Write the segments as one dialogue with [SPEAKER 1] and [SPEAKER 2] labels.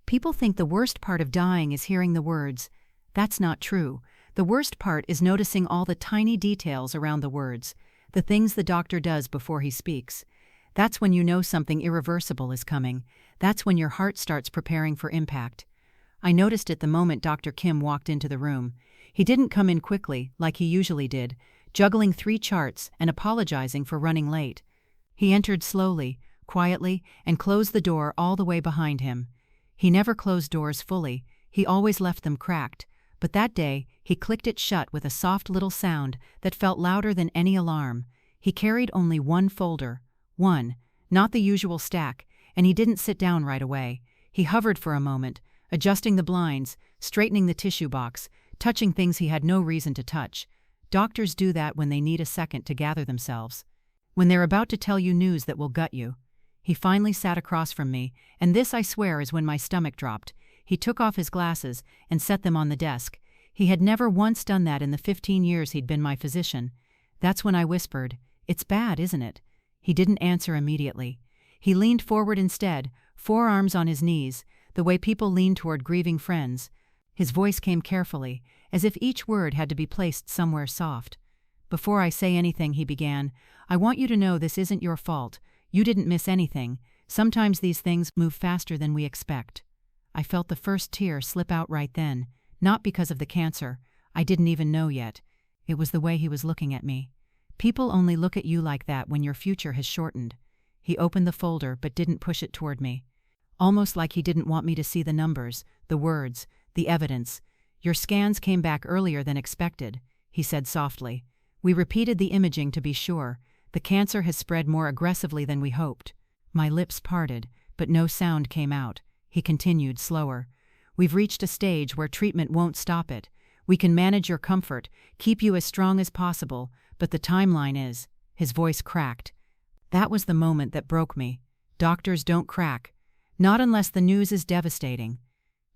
[SPEAKER 1] People think the worst part of dying is hearing the words. That's not true. The worst part is noticing all the tiny details around the words, the things the doctor does before he speaks. That's when you know something irreversible is coming. That's when your heart starts preparing for impact. I noticed it the moment Dr. Kim walked into the room. He didn't come in quickly, like he usually did, juggling 3 charts and apologizing for running late. He entered slowly, quietly, and closed the door all the way behind him. He never closed doors fully, he always left them cracked, but that day he clicked it shut with a soft little sound that felt louder than any alarm. He carried only one folder. One, not the usual stack, and he didn't sit down right away. He hovered for a moment, adjusting the blinds, straightening the tissue box, touching things he had no reason to touch. Doctors do that when they need a second to gather themselves. When they're about to tell you news that will gut you. He finally sat across from me, and this, I swear, is when my stomach dropped. He took off his glasses and set them on the desk. He had never once done that in the 15 years he'd been my physician. That's when I whispered, "It's bad, isn't it?" He didn't answer immediately. He leaned forward instead, forearms on his knees, the way people lean toward grieving friends. His voice came carefully, as if each word had to be placed somewhere soft. "Before I say anything," he began, "I want you to know this isn't your fault. You didn't miss anything. Sometimes these things move faster than we expect." I felt the first tear slip out right then, not because of the cancer. I didn't even know yet. It was the way he was looking at me. People only look at you like that when your future has shortened. He opened the folder but didn't push it toward me. Almost like he didn't want me to see the numbers, the words, the evidence. "Your scans came back earlier than expected," he said softly. "We repeated the imaging to be sure. The cancer has spread more aggressively than we hoped." My lips parted, but no sound came out. He continued, slower. "We've reached a stage where treatment won't stop it. We can manage your comfort, keep you as strong as possible, but the timeline is—" His voice cracked. That was the moment that broke me. Doctors don't crack. Not unless the news is devastating.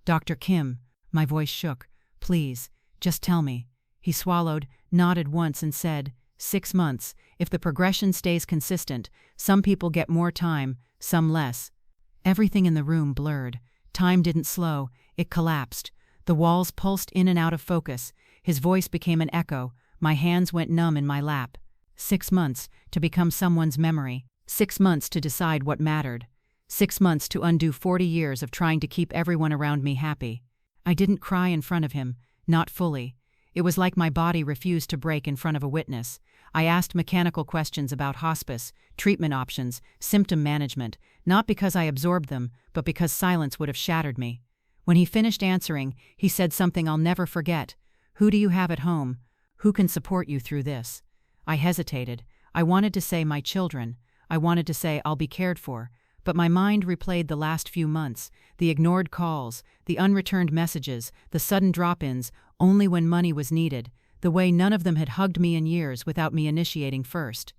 [SPEAKER 1] "Dr. Kim," my voice shook, "please, just tell me." He swallowed, nodded once and said, 6 months. If the progression stays consistent, some people get more time, some less." Everything in the room blurred. Time didn't slow, it collapsed. The walls pulsed in and out of focus. His voice became an echo. My hands went numb in my lap. 6 months to become someone's memory. 6 months to decide what mattered. 6 months to undo 40 years of trying to keep everyone around me happy. I didn't cry in front of him, not fully. It was like my body refused to break in front of a witness. I asked mechanical questions about hospice, treatment options, symptom management, not because I absorbed them, but because silence would have shattered me. When he finished answering, he said something I'll never forget. "Who do you have at home? Who can support you through this?" I hesitated. I wanted to say my children. I wanted to say I'll be cared for. But my mind replayed the last few months, the ignored calls, the unreturned messages, the sudden drop-ins, only when money was needed, the way none of them had hugged me in years without me initiating first.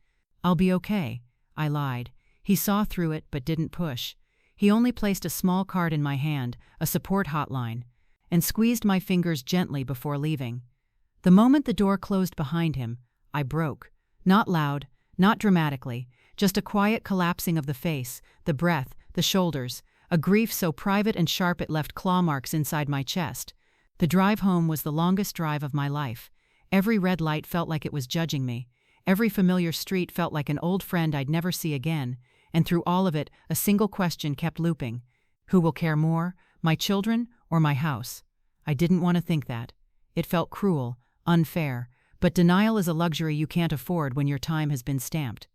[SPEAKER 1] "I'll be okay," I lied. He saw through it but didn't push. He only placed a small card in my hand, a support hotline, and squeezed my fingers gently before leaving. The moment the door closed behind him, I broke. Not loud, not dramatically, just a quiet collapsing of the face, the breath, the shoulders, a grief so private and sharp it left claw marks inside my chest. The drive home was the longest drive of my life. Every red light felt like it was judging me. Every familiar street felt like an old friend I'd never see again. And through all of it, a single question kept looping. Who will care more, my children or my house? I didn't want to think that. It felt cruel, unfair, but denial is a luxury you can't afford when your time has been stamped.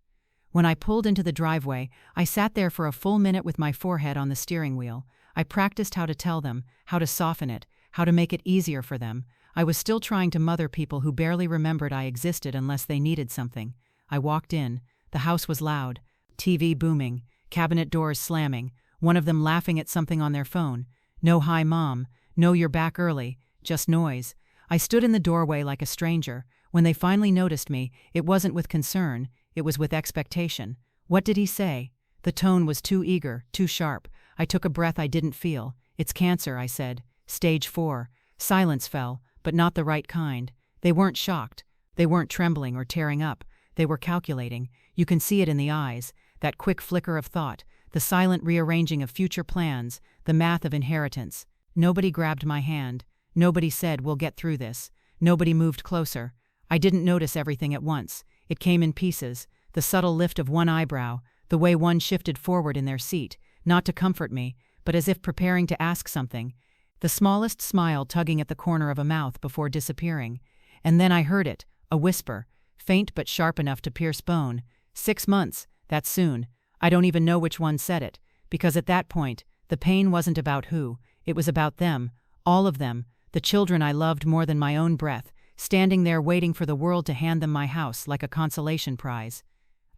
[SPEAKER 1] When I pulled into the driveway, I sat there for a full minute with my forehead on the steering wheel. I practiced how to tell them, how to soften it, how to make it easier for them. I was still trying to mother people who barely remembered I existed unless they needed something. I walked in. The house was loud. TV booming, cabinet doors slamming, one of them laughing at something on their phone. No "Hi, Mom," no "You're back early," just noise. I stood in the doorway like a stranger. When they finally noticed me, it wasn't with concern, it was with expectation. "What did he say?" The tone was too eager, too sharp. I took a breath I didn't feel. "It's cancer," I said. "Stage 4. Silence fell, but not the right kind. They weren't shocked. They weren't trembling or tearing up. They were calculating. You can see it in the eyes. That quick flicker of thought, the silent rearranging of future plans, the math of inheritance. Nobody grabbed my hand. Nobody said, "We'll get through this." Nobody moved closer. I didn't notice everything at once. It came in pieces, the subtle lift of one eyebrow, the way one shifted forward in their seat, not to comfort me, but as if preparing to ask something, the smallest smile tugging at the corner of a mouth before disappearing. And then I heard it, a whisper, faint but sharp enough to pierce bone. 6 months, that's soon. I don't even know which one said it, because at that point, the pain wasn't about who, it was about them, all of them, the children I loved more than my own breath, standing there waiting for the world to hand them my house like a consolation prize.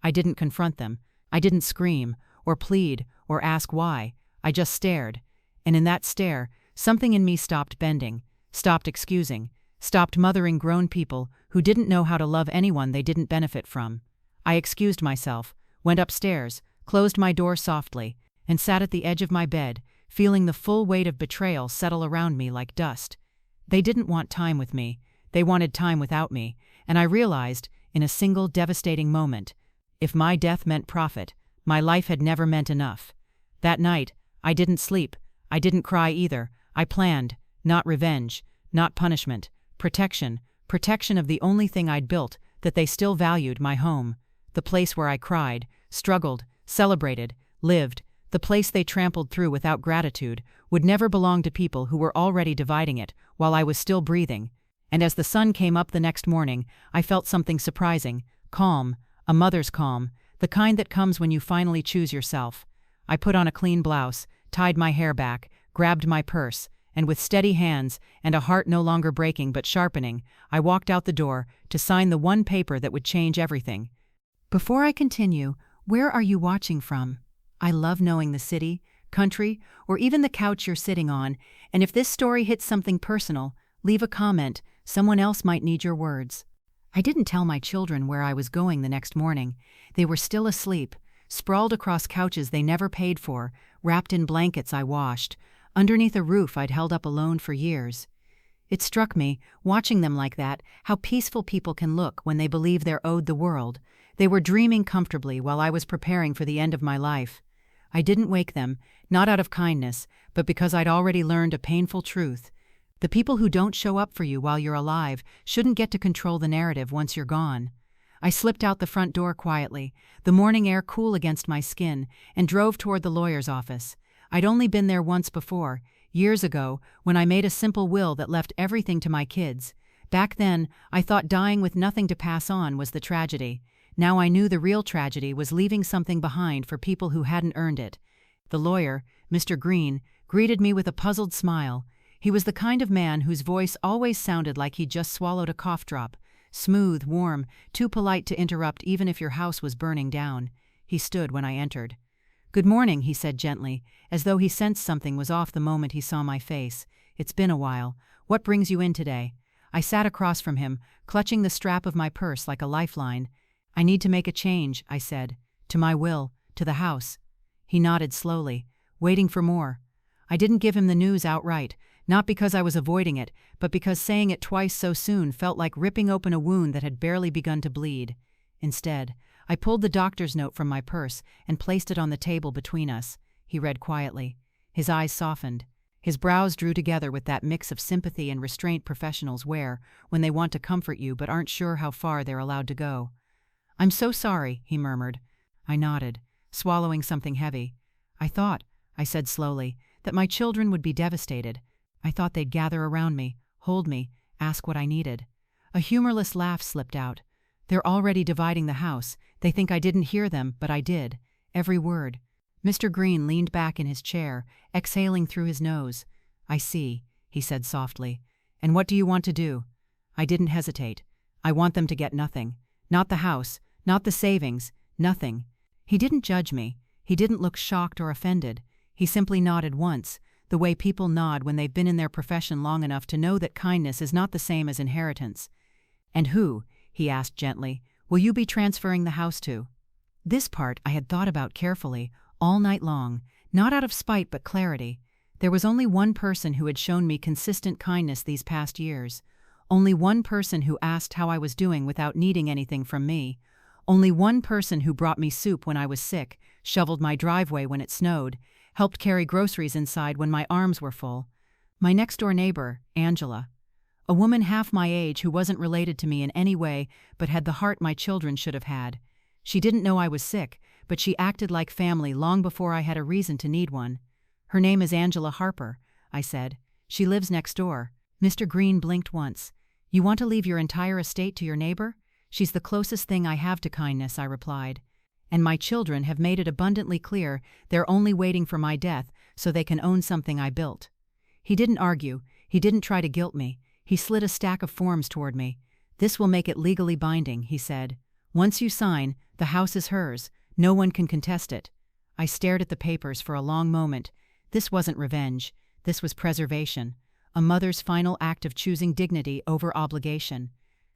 [SPEAKER 1] I didn't confront them. I didn't scream, or plead, or ask why. I just stared. And in that stare, something in me stopped bending, stopped excusing, stopped mothering grown people who didn't know how to love anyone they didn't benefit from. I excused myself, went upstairs, closed my door softly, and sat at the edge of my bed, feeling the full weight of betrayal settle around me like dust. They didn't want time with me. They wanted time without me, and I realized, in a single devastating moment, if my death meant profit, my life had never meant enough. That night, I didn't sleep. I didn't cry either. I planned, not revenge, not punishment, protection of the only thing I'd built that they still valued, my home, the place where I cried, struggled, celebrated, lived, the place they trampled through without gratitude, would never belong to people who were already dividing it while I was still breathing. And as the sun came up the next morning, I felt something surprising, calm, a mother's calm, the kind that comes when you finally choose yourself. I put on a clean blouse, tied my hair back, grabbed my purse, and with steady hands and a heart no longer breaking but sharpening, I walked out the door to sign the one paper that would change everything. Before I continue, where are you watching from? I love knowing the city, country, or even the couch you're sitting on, and if this story hits something personal, leave a comment. Someone else might need your words. I didn't tell my children where I was going the next morning. They were still asleep, sprawled across couches they never paid for, wrapped in blankets I washed, underneath a roof I'd held up alone for years. It struck me, watching them like that, how peaceful people can look when they believe they're owed the world. They were dreaming comfortably while I was preparing for the end of my life. I didn't wake them, not out of kindness, but because I'd already learned a painful truth. The people who don't show up for you while you're alive shouldn't get to control the narrative once you're gone. I slipped out the front door quietly, the morning air cool against my skin, and drove toward the lawyer's office. I'd only been there once before, years ago, when I made a simple will that left everything to my kids. Back then, I thought dying with nothing to pass on was the tragedy. Now I knew the real tragedy was leaving something behind for people who hadn't earned it. The lawyer, Mr. Green, greeted me with a puzzled smile. He was the kind of man whose voice always sounded like he'd just swallowed a cough drop. Smooth, warm, too polite to interrupt even if your house was burning down. He stood when I entered. "Good morning," he said gently, as though he sensed something was off the moment he saw my face. "It's been a while. What brings you in today?" I sat across from him, clutching the strap of my purse like a lifeline. "I need to make a change," I said. "To my will, to the house." He nodded slowly, waiting for more. I didn't give him the news outright, not because I was avoiding it, but because saying it twice so soon felt like ripping open a wound that had barely begun to bleed. Instead, I pulled the doctor's note from my purse and placed it on the table between us. He read quietly. His eyes softened. His brows drew together with that mix of sympathy and restraint professionals wear when they want to comfort you but aren't sure how far they're allowed to go. "I'm so sorry," he murmured. I nodded, swallowing something heavy. I said slowly, that my children would be devastated. I thought they'd gather around me, hold me, ask what I needed. A humorless laugh slipped out. "They're already dividing the house. They think I didn't hear them, but I did. Every word." Mr. Green leaned back in his chair, exhaling through his nose. "I see," he said softly. "And what do you want to do?" I didn't hesitate. "I want them to get nothing. Not the house, not the savings, nothing." He didn't judge me. He didn't look shocked or offended. He simply nodded once, the way people nod when they've been in their profession long enough to know that kindness is not the same as inheritance. "And who," he asked gently, "will you be transferring the house to?" This part I had thought about carefully, all night long, not out of spite but clarity. There was only one person who had shown me consistent kindness these past years. Only one person who asked how I was doing without needing anything from me. Only one person who brought me soup when I was sick, shoveled my driveway when it snowed, helped carry groceries inside when my arms were full. My next-door neighbor, Angela, a woman half my age who wasn't related to me in any way but had the heart my children should have had. She didn't know I was sick, but she acted like family long before I had a reason to need one. "Her name is Angela Harper," I said. "She lives next door." Mr. Green blinked once. "You want to leave your entire estate to your neighbor?" "She's the closest thing I have to kindness," I replied. "And my children have made it abundantly clear they're only waiting for my death so they can own something I built." He didn't argue. He didn't try to guilt me. He slid a stack of forms toward me. "This will make it legally binding," he said. "Once you sign, the house is hers. No one can contest it." I stared at the papers for a long moment. This wasn't revenge. This was preservation. A mother's final act of choosing dignity over obligation.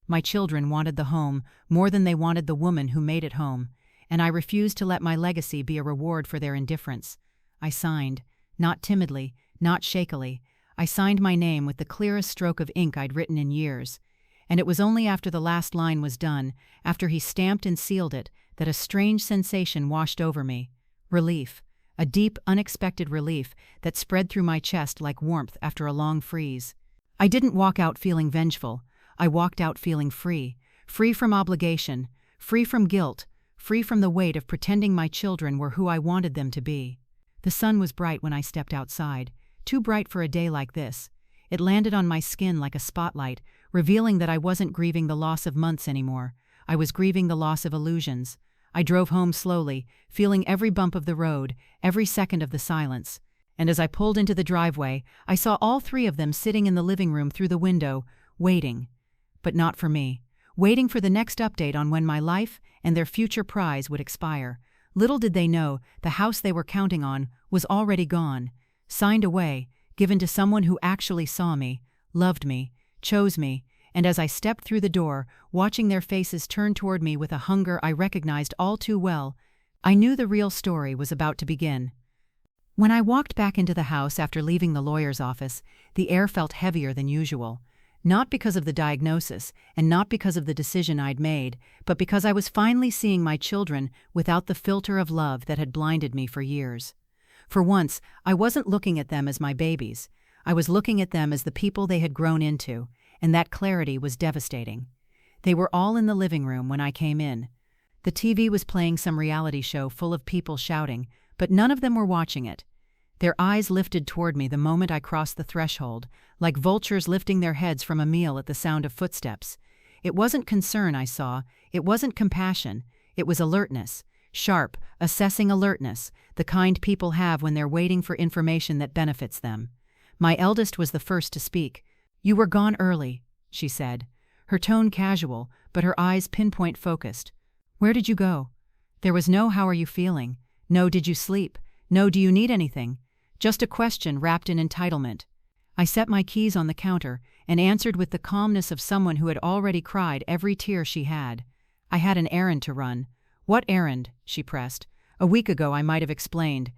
[SPEAKER 1] My children wanted the home more than they wanted the woman who made it home, and I refused to let my legacy be a reward for their indifference. I signed, not timidly, not shakily. I signed my name with the clearest stroke of ink I'd written in years. And it was only after the last line was done, after he stamped and sealed it, that a strange sensation washed over me. Relief. A deep, unexpected relief that spread through my chest like warmth after a long freeze. I didn't walk out feeling vengeful. I walked out feeling free. Free from obligation. Free from guilt. Free from the weight of pretending my children were who I wanted them to be. The sun was bright when I stepped outside. Too bright for a day like this. It landed on my skin like a spotlight, revealing that I wasn't grieving the loss of months anymore. I was grieving the loss of illusions. I drove home slowly, feeling every bump of the road, every second of the silence. And as I pulled into the driveway, I saw all three of them sitting in the living room through the window, waiting. But not for me. Waiting for the next update on when my life and their future prize would expire. Little did they know the house they were counting on was already gone. Signed away, given to someone who actually saw me, loved me, chose me, and as I stepped through the door, watching their faces turn toward me with a hunger I recognized all too well, I knew the real story was about to begin. When I walked back into the house after leaving the lawyer's office, the air felt heavier than usual. Not because of the diagnosis, and not because of the decision I'd made, but because I was finally seeing my children without the filter of love that had blinded me for years. For once, I wasn't looking at them as my babies. I was looking at them as the people they had grown into, and that clarity was devastating. They were all in the living room when I came in. The TV was playing some reality show full of people shouting, but none of them were watching it. Their eyes lifted toward me the moment I crossed the threshold, like vultures lifting their heads from a meal at the sound of footsteps. It wasn't concern I saw, it wasn't compassion, it was alertness. Sharp, assessing alertness, the kind people have when they're waiting for information that benefits them. My eldest was the first to speak. "You were gone early," she said. Her tone casual, but her eyes pinpoint focused. "Where did you go?" There was no "how are you feeling?" No "did you sleep?" No "do you need anything?" Just a question wrapped in entitlement. I set my keys on the counter and answered with the calmness of someone who had already cried every tear she had. "I had an errand to run." "What errand?" she pressed. A week ago I might have explained.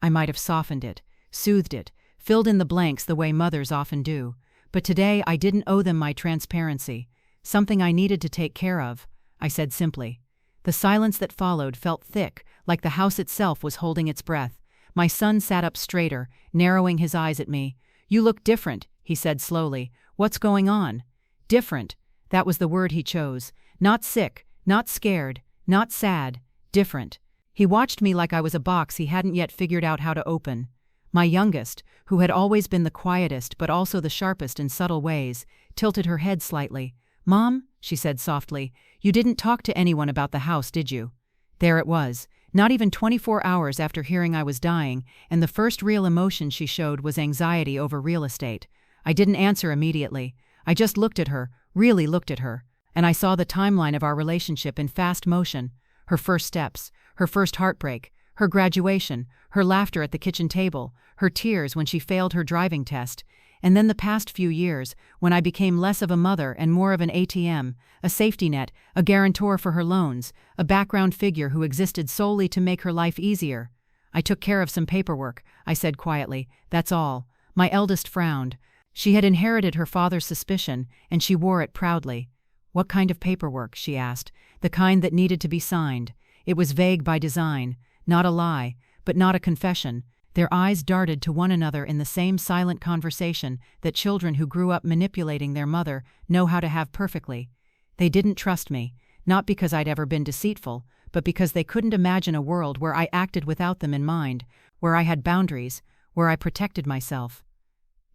[SPEAKER 1] I might have softened it, soothed it, filled in the blanks the way mothers often do. But today I didn't owe them my transparency. Something I needed to take care of, I said simply. The silence that followed felt thick, like the house itself was holding its breath. My son sat up straighter, narrowing his eyes at me. "You look different," he said slowly. "What's going on?" Different. That was the word he chose. Not sick, not scared, not sad. Different. He watched me like I was a box he hadn't yet figured out how to open. My youngest, who had always been the quietest but also the sharpest in subtle ways, tilted her head slightly. "Mom," she said softly, "you didn't talk to anyone about the house, did you?" There it was. Not even 24 hours after hearing I was dying, and the first real emotion she showed was anxiety over real estate. I didn't answer immediately. I just looked at her, really looked at her, and I saw the timeline of our relationship in fast motion. Her first steps, her first heartbreak, her graduation, her laughter at the kitchen table, her tears when she failed her driving test, and then the past few years, when I became less of a mother and more of an ATM, a safety net, a guarantor for her loans, a background figure who existed solely to make her life easier. "I took care of some paperwork," I said quietly, "that's all." My eldest frowned. She had inherited her father's suspicion, and she wore it proudly. "What kind of paperwork?" she asked. "The kind that needed to be signed." It was vague by design, not a lie, but not a confession, Their eyes darted to one another in the same silent conversation that children who grew up manipulating their mother know how to have perfectly. They didn't trust me, not because I'd ever been deceitful, but because they couldn't imagine a world where I acted without them in mind, where I had boundaries, where I protected myself.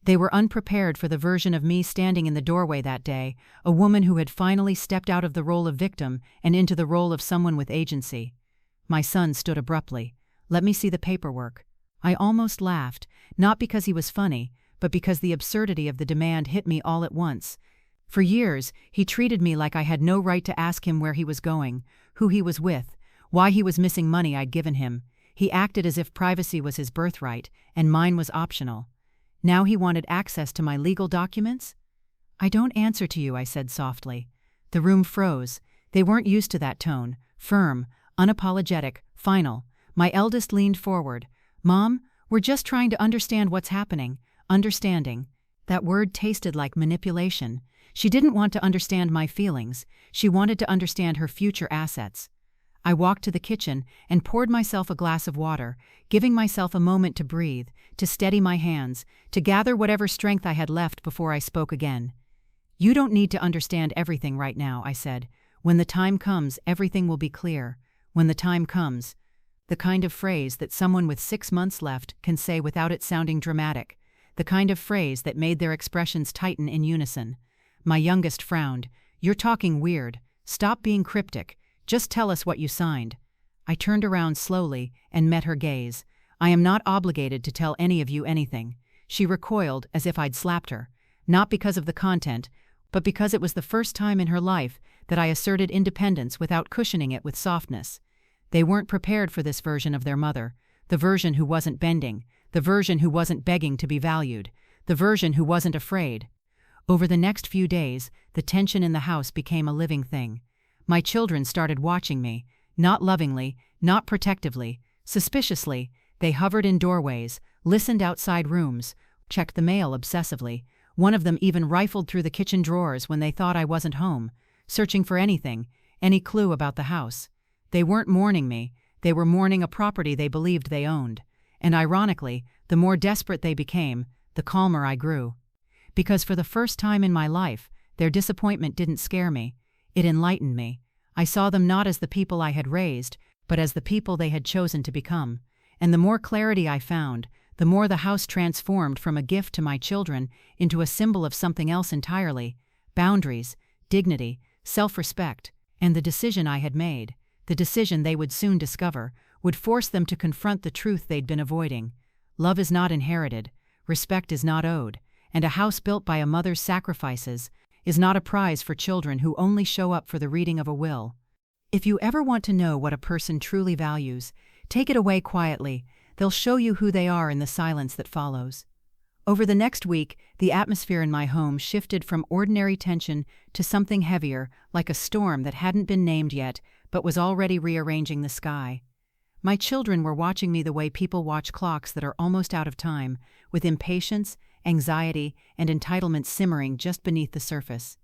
[SPEAKER 1] They were unprepared for the version of me standing in the doorway that day, a woman who had finally stepped out of the role of victim and into the role of someone with agency. My son stood abruptly. "Let me see the paperwork." I almost laughed, not because he was funny, but because the absurdity of the demand hit me all at once. For years, he treated me like I had no right to ask him where he was going, who he was with, why he was missing money I'd given him. He acted as if privacy was his birthright, and mine was optional. Now he wanted access to my legal documents? "I don't answer to you," I said softly. The room froze. They weren't used to that tone, firm, unapologetic, final. My eldest leaned forward. "Mom, we're just trying to understand what's happening." Understanding. That word tasted like manipulation. She didn't want to understand my feelings. She wanted to understand her future assets. I walked to the kitchen and poured myself a glass of water, giving myself a moment to breathe, to steady my hands, to gather whatever strength I had left before I spoke again. "You don't need to understand everything right now," I said. "When the time comes, everything will be clear. When the time comes." The kind of phrase that someone with 6 months left can say without it sounding dramatic. The kind of phrase that made their expressions tighten in unison. My youngest frowned. "You're talking weird. Stop being cryptic. Just tell us what you signed." I turned around slowly and met her gaze. "I am not obligated to tell any of you anything." She recoiled as if I'd slapped her. Not because of the content, but because it was the first time in her life that I asserted independence without cushioning it with softness. They weren't prepared for this version of their mother, the version who wasn't bending, the version who wasn't begging to be valued, the version who wasn't afraid. Over the next few days, the tension in the house became a living thing. My children started watching me, not lovingly, not protectively, suspiciously. They hovered in doorways, listened outside rooms, checked the mail obsessively. One of them even rifled through the kitchen drawers when they thought I wasn't home, searching for anything, any clue about the house. They weren't mourning me, they were mourning a property they believed they owned. And ironically, the more desperate they became, the calmer I grew. Because for the first time in my life, their disappointment didn't scare me. It enlightened me. I saw them not as the people I had raised, but as the people they had chosen to become. And the more clarity I found, the more the house transformed from a gift to my children into a symbol of something else entirely: boundaries, dignity, self-respect. And the decision I had made, the decision they would soon discover, would force them to confront the truth they'd been avoiding. Love is not inherited, respect is not owed, and a house built by a mother's sacrifices is not a prize for children who only show up for the reading of a will. If you ever want to know what a person truly values, take it away quietly. They'll show you who they are in the silence that follows. Over the next week, the atmosphere in my home shifted from ordinary tension to something heavier, like a storm that hadn't been named yet, but was already rearranging the sky. My children were watching me the way people watch clocks that are almost out of time, with impatience, anxiety, and entitlement simmering just beneath the surface.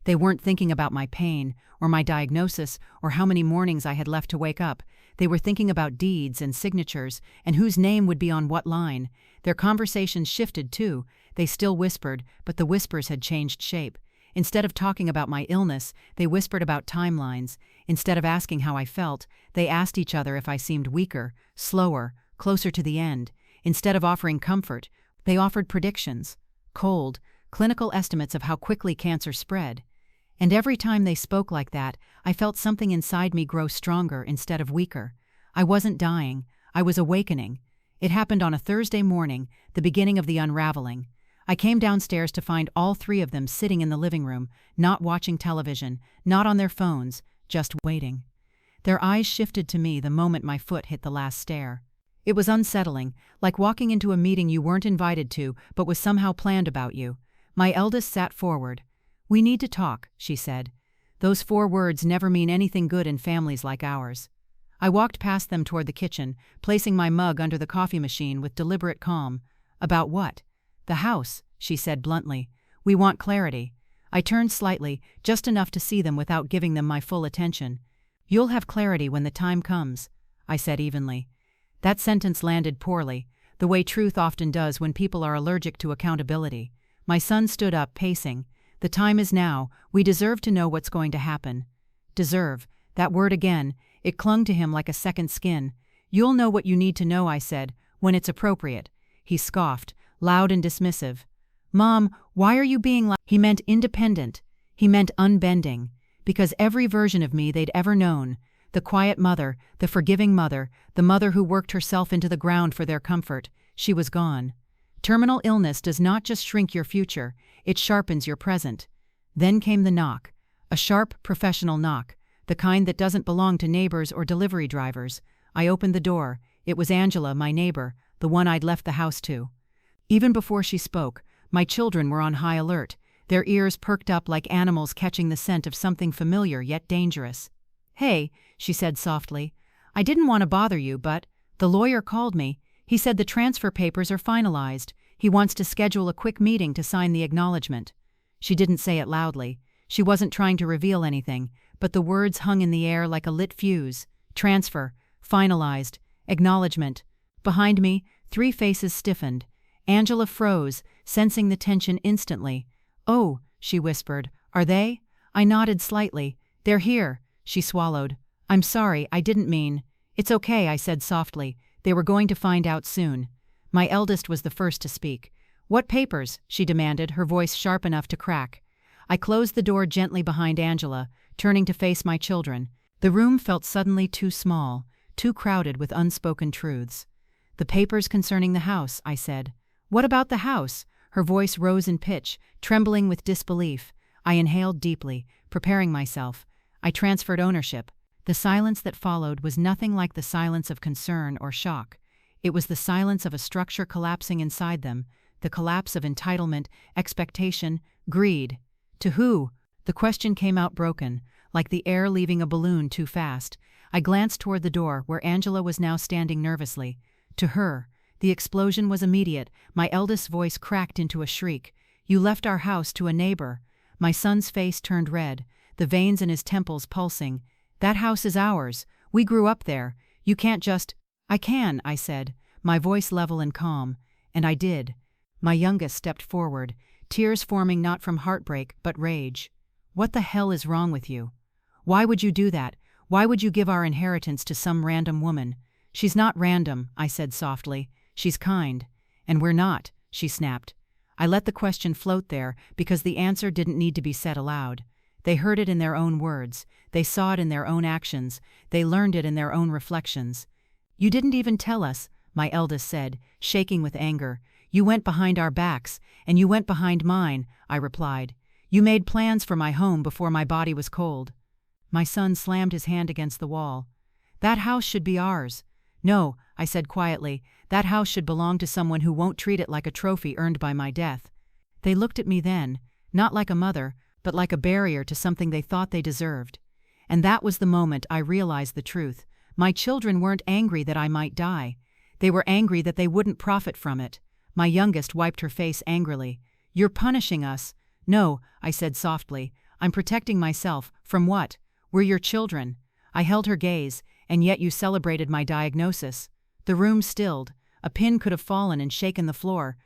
[SPEAKER 1] They weren't thinking about my pain, or my diagnosis, or how many mornings I had left to wake up. They were thinking about deeds and signatures, and whose name would be on what line. Their conversations shifted, too. They still whispered, but the whispers had changed shape. Instead of talking about my illness, they whispered about timelines. Instead of asking how I felt, they asked each other if I seemed weaker, slower, closer to the end. Instead of offering comfort, they offered predictions, cold, clinical estimates of how quickly cancer spread. And every time they spoke like that, I felt something inside me grow stronger instead of weaker. I wasn't dying, I was awakening. It happened on a Thursday morning, the beginning of the unraveling. I came downstairs to find all three of them sitting in the living room, not watching television, not on their phones, just waiting. Their eyes shifted to me the moment my foot hit the last stair. It was unsettling, like walking into a meeting you weren't invited to but was somehow planned about you. My eldest sat forward. "We need to talk," she said. Those 4 words never mean anything good in families like ours. I walked past them toward the kitchen, placing my mug under the coffee machine with deliberate calm. "About what?" "The house," she said bluntly. "We want clarity." I turned slightly, just enough to see them without giving them my full attention. "You'll have clarity when the time comes," I said evenly. That sentence landed poorly. the way truth often does when people are allergic to accountability. My son stood up, pacing. The time is now. We deserve to know what's going to happen. Deserve. That word again. It clung to him like a second skin. You'll know what you need to know, I said, when it's appropriate. He scoffed, loud and dismissive. Mom, why are you being like... He meant independent. He meant unbending. Because every version of me they'd ever known, the quiet mother, the forgiving mother, the mother who worked herself into the ground for their comfort, she was gone. Terminal illness does not just shrink your future, it sharpens your present. Then came the knock. A sharp, professional knock, the kind that doesn't belong to neighbors or delivery drivers. I opened the door. It was Angela, my neighbor, the one I'd left the house to. Even before she spoke, my children were on high alert, their ears perked up like animals catching the scent of something familiar yet dangerous. Hey, she said softly. I didn't want to bother you, but the lawyer called me. He said the transfer papers are finalized. He wants to schedule a quick meeting to sign the acknowledgement. She didn't say it loudly. She wasn't trying to reveal anything, but the words hung in the air like a lit fuse. Transfer, finalized, acknowledgement. Behind me, 3 faces stiffened. Angela froze, sensing the tension instantly. Oh, she whispered. Are they? I nodded slightly. They're here. She swallowed. I'm sorry, I didn't mean. It's okay, I said softly. They were going to find out soon. My eldest was the first to speak. What papers? She demanded, her voice sharp enough to crack. I closed the door gently behind Angela, turning to face my children. The room felt suddenly too small, too crowded with unspoken truths. The papers concerning the house, I said. What about the house? Her voice rose in pitch, trembling with disbelief. I inhaled deeply, preparing myself. I transferred ownership. The silence that followed was nothing like the silence of concern or shock. It was the silence of a structure collapsing inside them, the collapse of entitlement, expectation, greed. To who? The question came out broken, like the air leaving a balloon too fast. I glanced toward the door, where Angela was now standing nervously. To her. The explosion was immediate. My eldest's voice cracked into a shriek. You left our house to a neighbor. My son's face turned red, the veins in his temples pulsing. That house is ours. We grew up there. You can't just... I can, I said, my voice level and calm. And I did. My youngest stepped forward, tears forming not from heartbreak but rage. What the hell is wrong with you? Why would you do that? Why would you give our inheritance to some random woman? She's not random, I said softly. She's kind. And we're not, she snapped. I let the question float there because the answer didn't need to be said aloud. They heard it in their own words. They saw it in their own actions. They learned it in their own reflections. You didn't even tell us, my eldest said, shaking with anger. You went behind our backs, and you went behind mine, I replied. You made plans for my home before my body was cold. My son slammed his hand against the wall. That house should be ours. No, I said quietly, that house should belong to someone who won't treat it like a trophy earned by my death. They looked at me then, not like a mother, but like a barrier to something they thought they deserved. And that was the moment I realized the truth. My children weren't angry that I might die. They were angry that they wouldn't profit from it. My youngest wiped her face angrily. You're punishing us. No, I said softly. I'm protecting myself. From what? We're your children. I held her gaze, and yet you celebrated my diagnosis. The room stilled. A pin could have fallen and shaken the floor.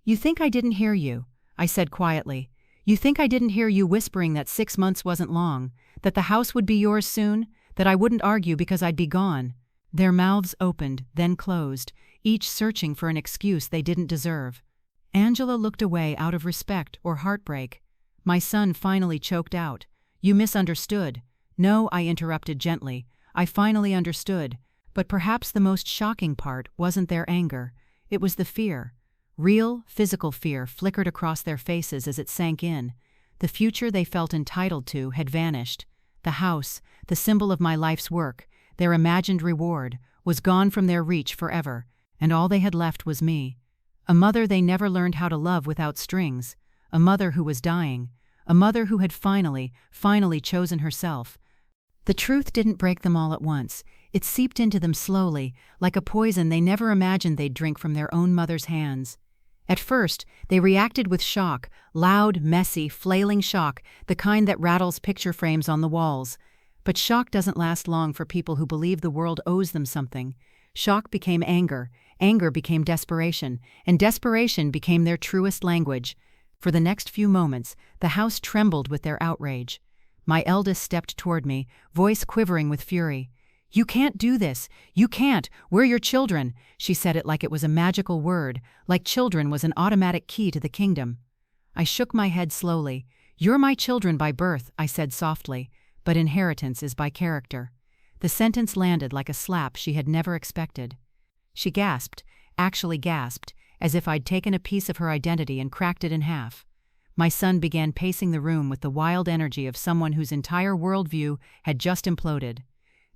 [SPEAKER 1] You think I didn't hear you? I said quietly. You think I didn't hear you whispering that 6 months wasn't long, that the house would be yours soon, that I wouldn't argue because I'd be gone? Their mouths opened, then closed, each searching for an excuse they didn't deserve. Angela looked away out of respect or heartbreak. My son finally choked out. You misunderstood. No, I interrupted gently. I finally understood. But perhaps the most shocking part wasn't their anger. It was the fear. Real, physical fear flickered across their faces as it sank in. The future they felt entitled to had vanished. The house, the symbol of my life's work, their imagined reward, was gone from their reach forever, and all they had left was me. A mother they never learned how to love without strings. A mother who was dying. A mother who had finally chosen herself. The truth didn't break them all at once. It seeped into them slowly, like a poison they never imagined they'd drink from their own mother's hands. At first, they reacted with shock, loud, messy, flailing shock, the kind that rattles picture frames on the walls. But shock doesn't last long for people who believe the world owes them something. Shock became anger, Anger became desperation, and desperation became their truest language. For the next few moments, the house trembled with their outrage. My eldest stepped toward me, voice quivering with fury. "You can't do this! You can't! We're your children!" She said it like it was a magical word, like children was an automatic key to the kingdom. I shook my head slowly. "You're my children by birth," I said softly, "but inheritance is by character." The sentence landed like a slap she had never expected. She gasped, actually gasped, as if I'd taken a piece of her identity and cracked it in half. My son began pacing the room with the wild energy of someone whose entire worldview had just imploded.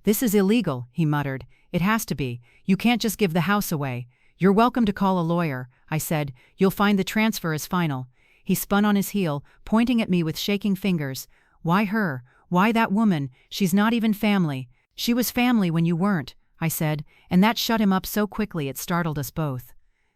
[SPEAKER 1] "This is illegal," he muttered. "It has to be. You can't just give the house away." "You're welcome to call a lawyer," I said. "You'll find the transfer is final." He spun on his heel, pointing at me with shaking fingers. "Why her? Why that woman? She's not even family." "She was family when you weren't," I said, and that shut him up so quickly it startled us both.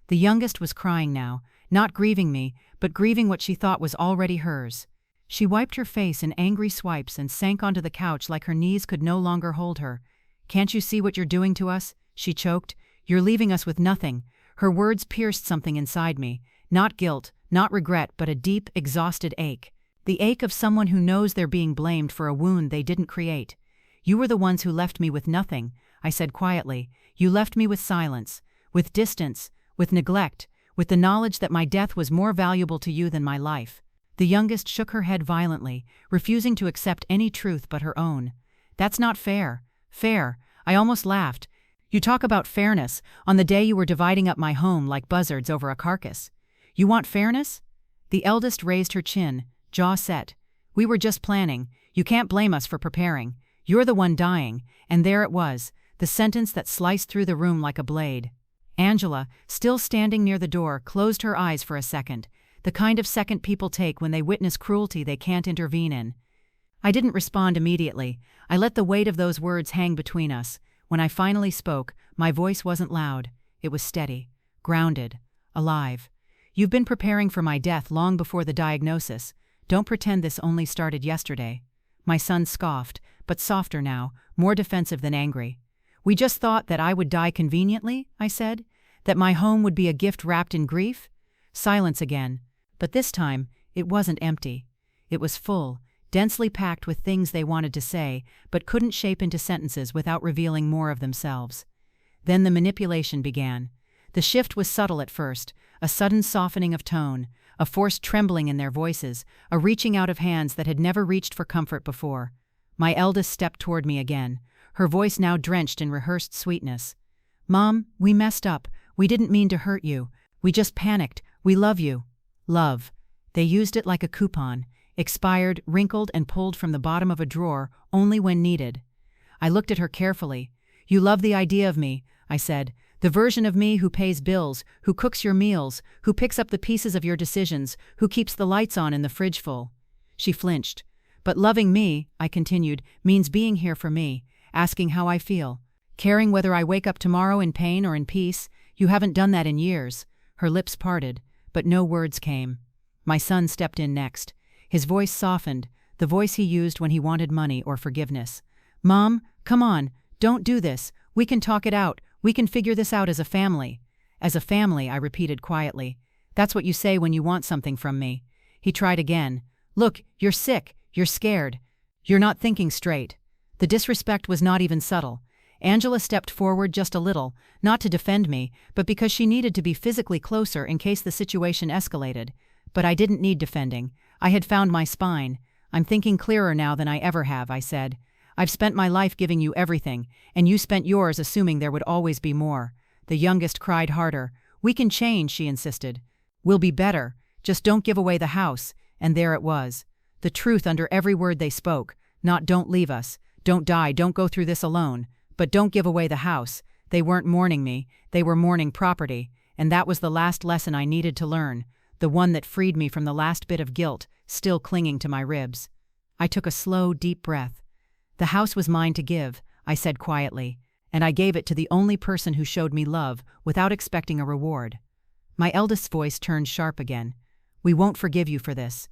[SPEAKER 1] The youngest was crying now, not grieving me, but grieving what she thought was already hers. She wiped her face in angry swipes and sank onto the couch like her knees could no longer hold her. "Can't you see what you're doing to us?" she choked. "You're leaving us with nothing." Her words pierced something inside me. Not guilt, not regret, but a deep, exhausted ache. The ache of someone who knows they're being blamed for a wound they didn't create. "You were the ones who left me with nothing," I said quietly. "You left me with silence, with distance, with neglect, with the knowledge that my death was more valuable to you than my life." The youngest shook her head violently, refusing to accept any truth but her own. "That's not fair." "Fair?" I almost laughed. "You talk about fairness on the day you were dividing up my home like buzzards over a carcass. You want fairness?" The eldest raised her chin, jaw set. "We were just planning. You can't blame us for preparing. You're the one dying." And there it was, the sentence that sliced through the room like a blade. Angela, still standing near the door, closed her eyes for a second, the kind of second people take when they witness cruelty they can't intervene in. I didn't respond immediately. I let the weight of those words hang between us. When I finally spoke, my voice wasn't loud. It was steady, grounded, alive. "You've been preparing for my death long before the diagnosis. Don't pretend this only started yesterday." My son scoffed, but softer now, more defensive than angry. "We just thought that I would die conveniently," I said. "That my home would be a gift wrapped in grief." Silence again. But this time, it wasn't empty. It was full, densely packed with things they wanted to say, but couldn't shape into sentences without revealing more of themselves. Then the manipulation began. The shift was subtle at first, a sudden softening of tone, a forced trembling in their voices, a reaching out of hands that had never reached for comfort before. My eldest stepped toward me again, her voice now drenched in rehearsed sweetness. "Mom, we messed up. We didn't mean to hurt you. We just panicked. We love you." Love. They used it like a coupon, expired, wrinkled, and pulled from the bottom of a drawer only when needed. I looked at her carefully. "You love the idea of me," I said. "The version of me who pays bills, who cooks your meals, who picks up the pieces of your decisions, who keeps the lights on and the fridge full." She flinched. "But loving me," I continued, "means being here for me, asking how I feel, caring whether I wake up tomorrow in pain or in peace. You haven't done that in years." Her lips parted, but no words came. My son stepped in next. His voice softened, the voice he used when he wanted money or forgiveness. "Mom, come on, don't do this. We can talk it out. We can figure this out as a family." "As a family," I repeated quietly. "That's what you say when you want something from me." He tried again. "Look, you're sick. You're scared. You're not thinking straight." The disrespect was not even subtle. Angela stepped forward just a little, not to defend me, but because she needed to be physically closer in case the situation escalated. But I didn't need defending. I had found my spine. "I'm thinking clearer now than I ever have," I said. "I've spent my life giving you everything, and you spent yours assuming there would always be more." The youngest cried harder. "We can change," she insisted. "We'll be better. Just don't give away the house." And there it was. The truth under every word they spoke. Not "don't leave us," "don't die," "don't go through this alone," but "don't give away the house." They weren't mourning me. They were mourning property. And that was the last lesson I needed to learn. The one that freed me from the last bit of guilt, still clinging to my ribs. I took a slow, deep breath. "The house was mine to give," I said quietly, "and I gave it to the only person who showed me love without expecting a reward." My eldest's voice turned sharp again. "We won't forgive you for this."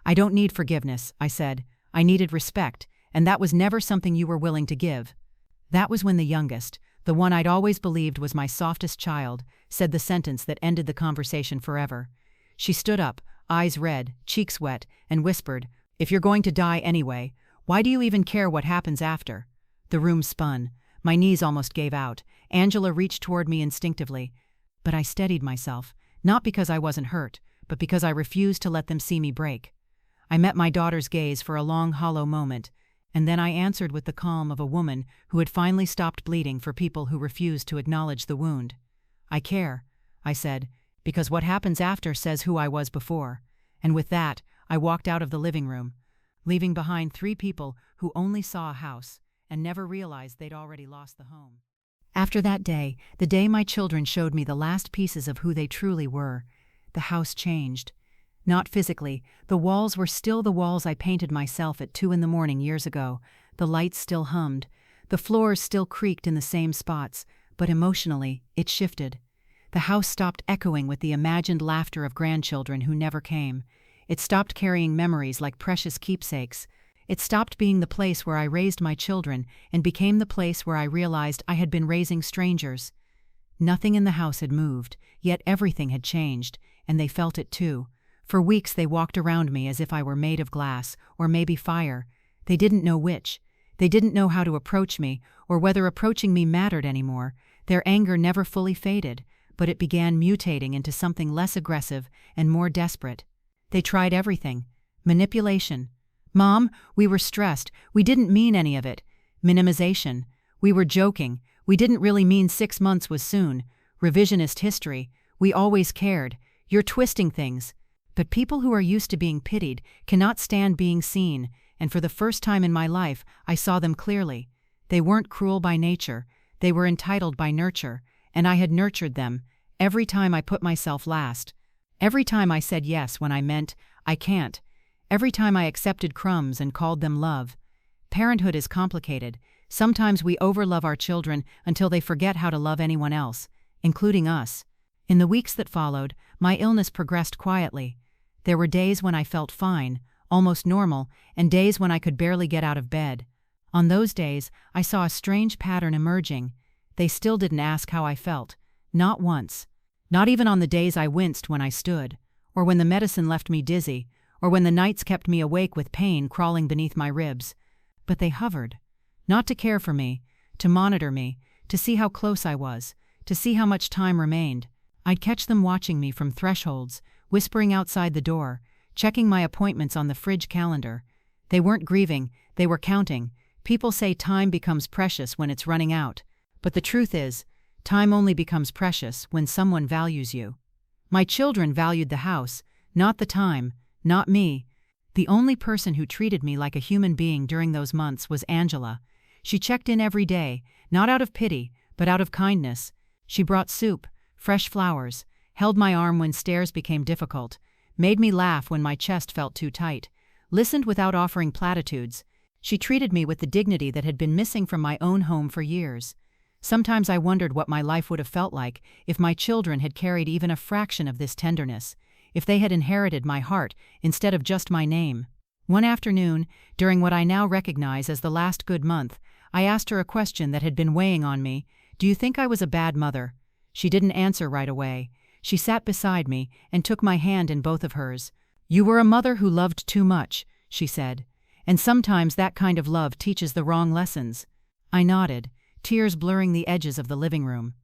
[SPEAKER 1] "I don't need forgiveness," I said. "I needed respect, and that was never something you were willing to give." That was when the youngest, the one I'd always believed was my softest child, said the sentence that ended the conversation forever. She stood up, eyes red, cheeks wet, and whispered, "If you're going to die anyway, why do you even care what happens after?" The room spun. My knees almost gave out. Angela reached toward me instinctively. But I steadied myself, not because I wasn't hurt, but because I refused to let them see me break. I met my daughter's gaze for a long, hollow moment, and then I answered with the calm of a woman who had finally stopped bleeding for people who refused to acknowledge the wound. "I care," I said, "because what happens after says who I was before." And with that, I walked out of the living room, leaving behind 3 people who only saw a house and never realized they'd already lost the home. After that day, the day my children showed me the last pieces of who they truly were, the house changed. Not physically. The walls were still the walls I painted myself at 2 a.m. years ago. The lights still hummed. The floors still creaked in the same spots, but emotionally, it shifted. The house stopped echoing with the imagined laughter of grandchildren who never came. It stopped carrying memories like precious keepsakes. It stopped being the place where I raised my children and became the place where I realized I had been raising strangers. Nothing in the house had moved, yet everything had changed, and they felt it too. For weeks they walked around me as if I were made of glass, or maybe fire. They didn't know which. They didn't know how to approach me, or whether approaching me mattered anymore. Their anger never fully faded, but it began mutating into something less aggressive and more desperate. They tried everything. Manipulation. "Mom, we were stressed. We didn't mean any of it." Minimization. "We were joking. We didn't really mean 6 months was soon." Revisionist history. "We always cared. You're twisting things." But people who are used to being pitied cannot stand being seen, and for the first time in my life, I saw them clearly. They weren't cruel by nature. They were entitled by nurture, and I had nurtured them every time I put myself last. Every time I said yes when I meant I can't. Every time I accepted crumbs and called them love. Parenthood is complicated. Sometimes we overlove our children until they forget how to love anyone else, including us. In the weeks that followed, my illness progressed quietly. There were days when I felt fine, almost normal, and days when I could barely get out of bed. On those days, I saw a strange pattern emerging. They still didn't ask how I felt. Not once. Not even on the days I winced when I stood, or when the medicine left me dizzy, or when the nights kept me awake with pain crawling beneath my ribs. But they hovered. Not to care for me, to monitor me, to see how close I was, to see how much time remained. I'd catch them watching me from thresholds, whispering outside the door, checking my appointments on the fridge calendar. They weren't grieving, they were counting. People say time becomes precious when it's running out. But the truth is, time only becomes precious when someone values you. My children valued the house, not the time, not me. The only person who treated me like a human being during those months was Angela. She checked in every day, not out of pity, but out of kindness. She brought soup, fresh flowers, held my arm when stairs became difficult, made me laugh when my chest felt too tight, listened without offering platitudes. She treated me with the dignity that had been missing from my own home for years. Sometimes I wondered what my life would have felt like if my children had carried even a fraction of this tenderness, if they had inherited my heart instead of just my name. One afternoon, during what I now recognize as the last good month, I asked her a question that had been weighing on me. "Do you think I was a bad mother?" She didn't answer right away. She sat beside me and took my hand in both of hers. "You were a mother who loved too much," she said. "And sometimes that kind of love teaches the wrong lessons." I nodded, tears blurring the edges of the living room.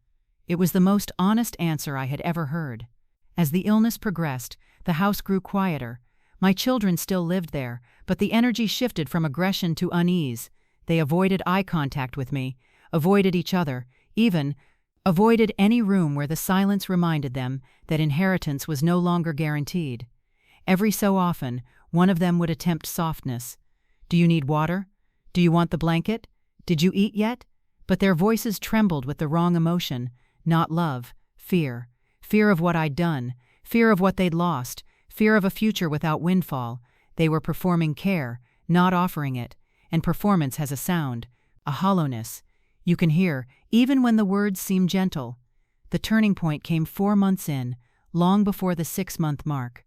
[SPEAKER 1] It was the most honest answer I had ever heard. As the illness progressed, the house grew quieter. My children still lived there, but the energy shifted from aggression to unease. They avoided eye contact with me, avoided each other, even avoided any room where the silence reminded them that inheritance was no longer guaranteed. Every so often, one of them would attempt softness. "Do you need water? Do you want the blanket? Did you eat yet?" But their voices trembled with the wrong emotion, not love, fear. Fear of what I'd done, fear of what they'd lost, fear of a future without windfall. They were performing care, not offering it. And performance has a sound, a hollowness. You can hear, even when the words seem gentle. The turning point came 4 months in, long before the 6-month mark.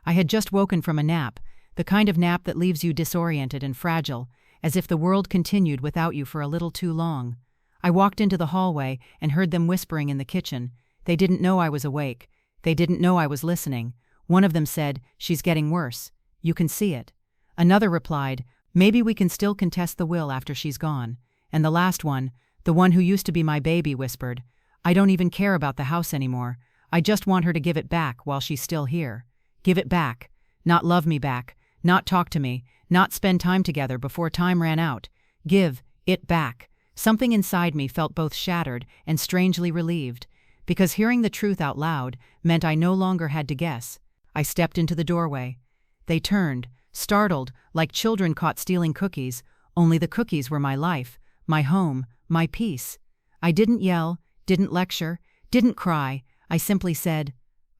[SPEAKER 1] I had just woken from a nap, the kind of nap that leaves you disoriented and fragile, as if the world continued without you for a little too long. I walked into the hallway and heard them whispering in the kitchen. They didn't know I was awake. They didn't know I was listening. One of them said, "She's getting worse. You can see it." Another replied, "Maybe we can still contest the will after she's gone." And the last one, the one who used to be my baby, whispered, "I don't even care about the house anymore. I just want her to give it back while she's still here. Give it back. Not love me back. Not talk to me. Not spend time together before time ran out. Give it back." Something inside me felt both shattered and strangely relieved, because hearing the truth out loud meant I no longer had to guess. I stepped into the doorway. They turned, startled, like children caught stealing cookies, only the cookies were my life, my home, my peace. I didn't yell, didn't lecture, didn't cry. I simply said,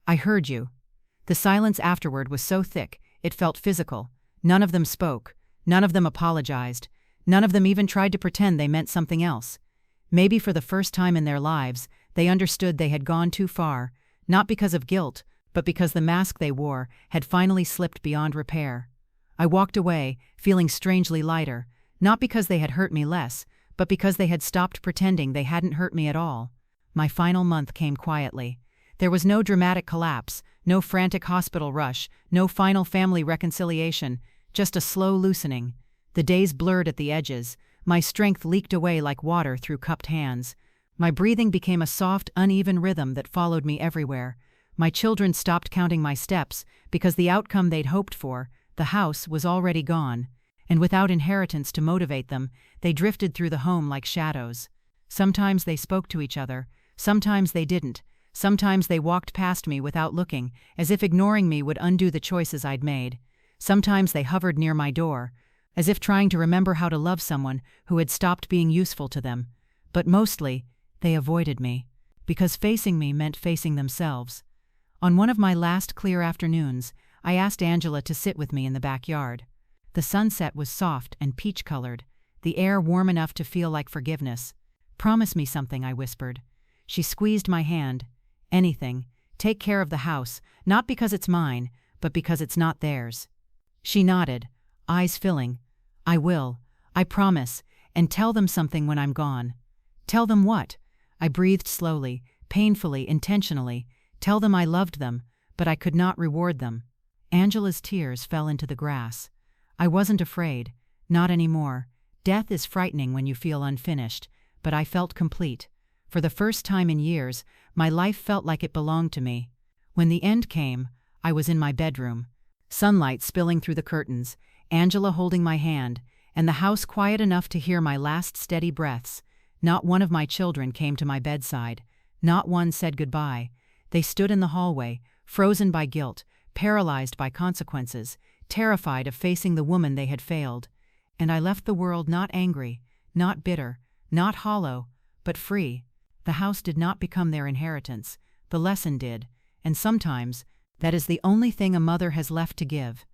[SPEAKER 1] "I heard you." The silence afterward was so thick, it felt physical. None of them spoke. None of them apologized. None of them even tried to pretend they meant something else. Maybe for the first time in their lives, they understood they had gone too far, not because of guilt, but because the mask they wore had finally slipped beyond repair. I walked away, feeling strangely lighter, not because they had hurt me less, but because they had stopped pretending they hadn't hurt me at all. My final month came quietly. There was no dramatic collapse, no frantic hospital rush, no final family reconciliation, just a slow loosening. The days blurred at the edges. My strength leaked away like water through cupped hands. My breathing became a soft, uneven rhythm that followed me everywhere. My children stopped counting my steps because the outcome they'd hoped for, the house, was already gone. And without inheritance to motivate them, they drifted through the home like shadows. Sometimes they spoke to each other. Sometimes they didn't. Sometimes they walked past me without looking, as if ignoring me would undo the choices I'd made. Sometimes they hovered near my door, as if trying to remember how to love someone who had stopped being useful to them. But mostly, they avoided me, because facing me meant facing themselves. On one of my last clear afternoons, I asked Angela to sit with me in the backyard. The sunset was soft and peach-colored, the air warm enough to feel like forgiveness. "Promise me something," I whispered. She squeezed my hand. "Anything. Take care of the house, not because it's mine, but because it's not theirs." She nodded, eyes filling. "I will. I promise. And tell them something when I'm gone." "Tell them what?" I breathed slowly, painfully, intentionally. Tell them I loved them, but I could not reward them. Angela's tears fell into the grass. I wasn't afraid. Not anymore. Death is frightening when you feel unfinished, but I felt complete. For the first time in years, my life felt like it belonged to me. When the end came, I was in my bedroom. Sunlight spilling through the curtains, Angela holding my hand, and the house quiet enough to hear my last steady breaths. Not one of my children came to my bedside. Not one said goodbye. They stood in the hallway, frozen by guilt, paralyzed by consequences, terrified of facing the woman they had failed. And I left the world not angry, not bitter, not hollow, but free. The house did not become their inheritance. The lesson did, and sometimes that is the only thing a mother has left to give.